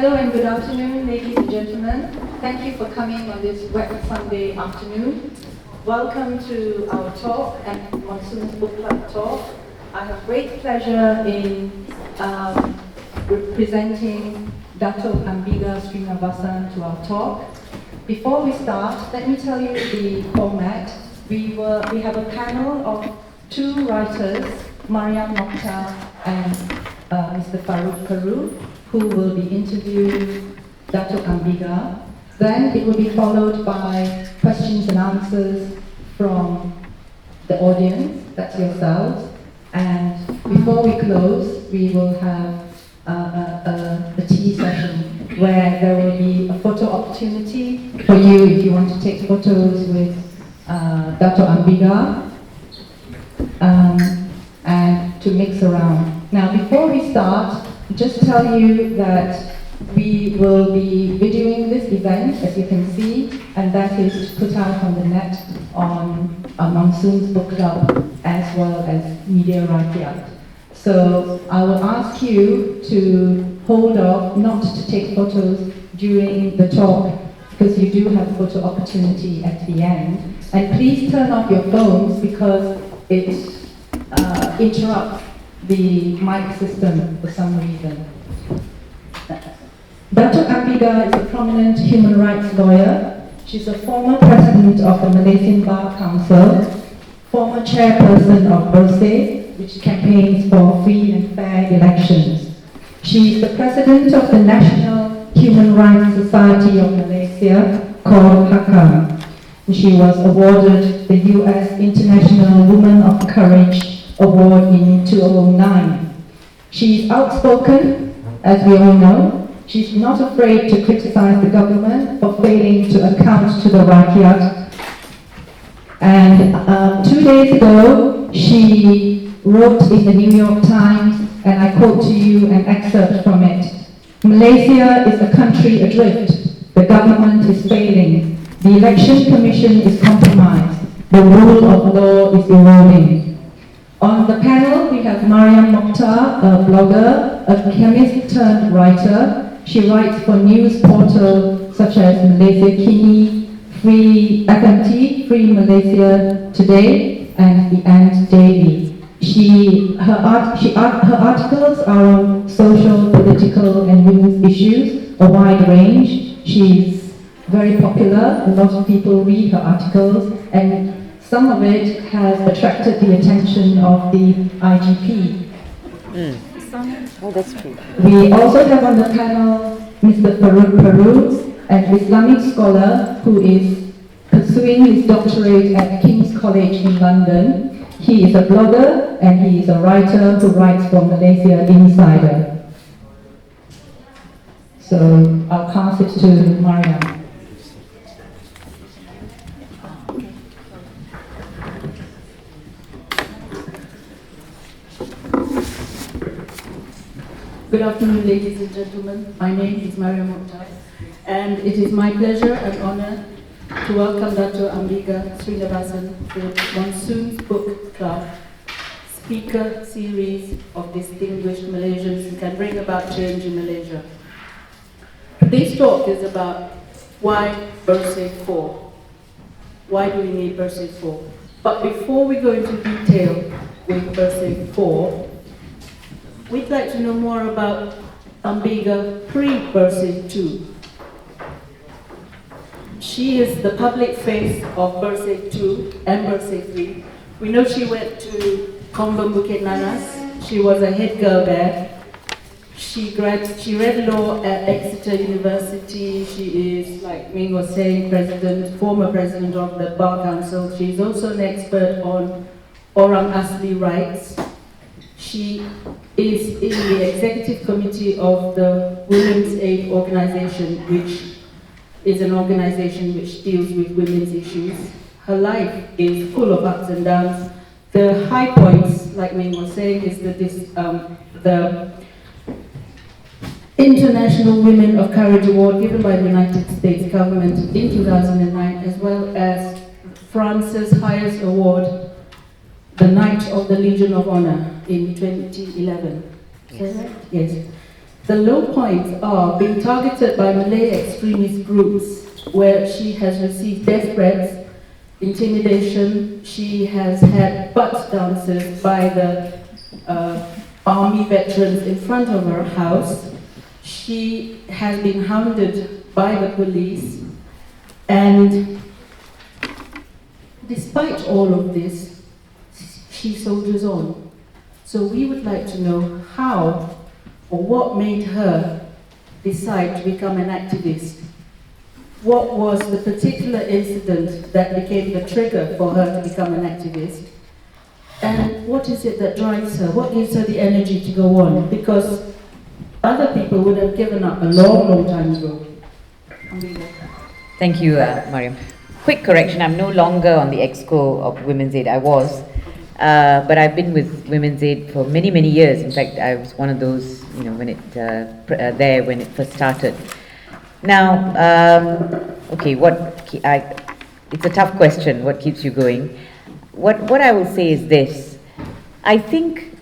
Hello and good afternoon, ladies and gentlemen. Thank you for coming on this wet Sunday afternoon. Welcome to our talk and Monsoons Book Club talk. I have great pleasure in representing Dato' Ambiga Srinivasan to our talk. Before we start, let me tell you the format. We have a panel of two writers, Mariam, Mokhtar, and Mr. Farouk Peru, who will be interviewing Dato' Ambiga. Then it will be followed by questions and answers from the audience, that's yourselves. And before we close, we will have a tea session where there will be a photo opportunity for you if you want to take photos with Dato' Ambiga and to mix around. Now, before we start, just tell you that we will be videoing this event, as you can see, and that is put out on the net on Monsoons Book Club as well as Media Rakyat. So I will ask you to hold off, not to take photos during the talk, because you do have a photo opportunity at the end. And please turn off your phones because it interrupts the mic system for some reason. Dato' Ambiga is a prominent human rights lawyer. She's a former president of the Malaysian Bar Council, former chairperson of Bersih, which campaigns for free and fair elections. She is the president of the National Human Rights Society of Malaysia, called HAKAM. She was awarded the US International Woman of Courage Award in 2009. She is outspoken, as we all know. She's not afraid to criticize the government for failing to account to the Rakyat. And 2 days ago, she wrote in the New York Times, and I quote to you an excerpt from it: "Malaysia is a country adrift. The government is failing. The election commission is compromised. The rule of law is eroding." On the panel, we have Mariam Mokhtar, a blogger, a chemist turned writer. She writes for news portals such as Malaysia Kini, Free FMT, Free Malaysia Today, and The Ant Daily. Her articles are on social, political, and women's issues, a wide range. She's very popular. A lot of people read her articles, and some of it has attracted the attention of the IGP. Oh, that's true. We also have on the panel Mr. Farouk Peru, an Islamic scholar who is pursuing his doctorate at King's College in London. He is a blogger and he is a writer who writes for Malaysia Insider. So I'll pass it to Mariam. Good afternoon, ladies and gentlemen. My name is Mariam Mokhtar, and it is my pleasure and honor to welcome Dato' Ambiga Srinivasan to the Monsoons Book Club speaker series of distinguished Malaysians who can bring about change in Malaysia. Today's talk is about why Bersih 4. Why do we need Bersih 4? But before we go into detail with Bersih 4, we'd like to know more about Ambiga pre-Bersih 2. She is the public face of Bersih 2 and Bersih 3. We know she went to Kongbon Bukit Nanas. She was a head girl there. She read law at Exeter University. She is, like Ming was saying, former president of the Bar Council. She's also an expert on Orang Asli rights. She is in the executive committee of the Women's Aid Organization, which is an organization which deals with women's issues. Her life is full of ups and downs. The high points, like Ming was saying, is the International Women of Courage Award given by the United States government in 2009, as well as France's highest award, the Knight of the Legion of Honor, in 2011. Is that right? Yes. The low points are being targeted by Malay extremist groups, where she has received death threats, intimidation. She has had butt dances by the army veterans in front of her house. She has been hounded by the police, and despite all of this, she soldiers on. So we would like to know how or what made her decide to become an activist. What was the particular incident that became the trigger for her to become an activist? And what is it that drives her? What gives her the energy to go on? Because other people would have given up a long, long time ago. Thank you, Mariam. Quick correction, I'm no longer on the EXCO of Women's Aid. I was, but I've been with Women's Aid for many, many years. In fact, I was one of those, when it first started. Now, okay, it's a tough question, what keeps you going? What I will say is this. I think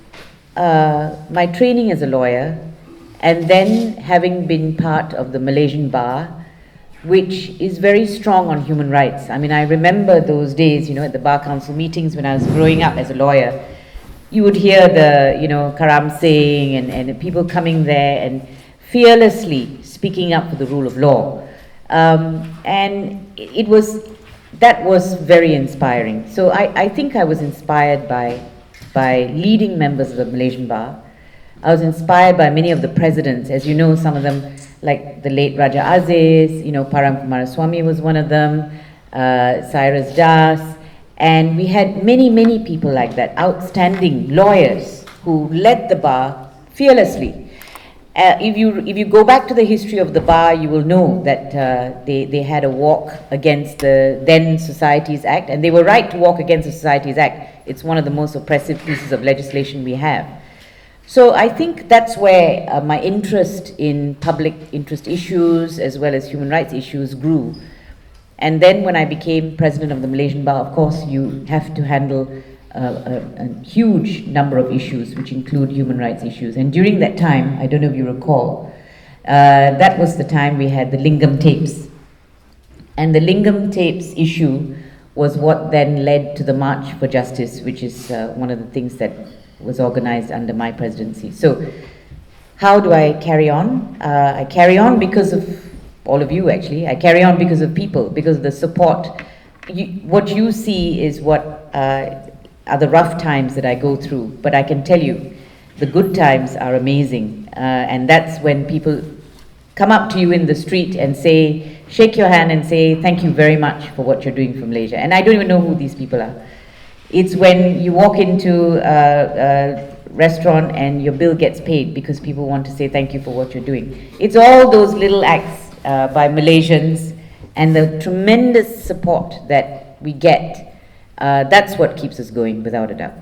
my training as a lawyer, and then having been part of the Malaysian bar, which is very strong on human rights. I mean, I remember those days, at the Bar Council meetings when I was growing up as a lawyer, you would hear the, Karam saying and people coming there and fearlessly speaking up for the rule of law. And that was very inspiring. So I think I was inspired by leading members of the Malaysian Bar. I was inspired by many of the presidents, as you know, some of them, like the late Raja Aziz, Param Kumaraswamy was one of them, Cyrus Das, and we had many, many people like that, outstanding lawyers who led the bar fearlessly. If you go back to the history of the bar, you will know that they had a walk against the then Societies Act, and they were right to walk against the Societies Act. It's one of the most oppressive pieces of legislation we have. So I think that's where my interest in public interest issues as well as human rights issues grew. And then when I became president of the Malaysian Bar, of course, you have to handle a huge number of issues, which include human rights issues. And during that time, I don't know if you recall, that was the time we had the Lingam tapes. And the Lingam tapes issue was what then led to the March for Justice, which is one of the things that was organized under my presidency. So how do I carry on? I carry on because of all of you, actually. I carry on because of people, because of the support. What you see is what are the rough times that I go through, but I can tell you the good times are amazing, and that's when people come up to you in the street and say, shake your hand and say, thank you very much for what you're doing for Malaysia. And I don't even know who these people are. It's when you walk into a restaurant and your bill gets paid because people want to say thank you for what you're doing. It's all those little acts by Malaysians and the tremendous support that we get. That's what keeps us going, without a doubt.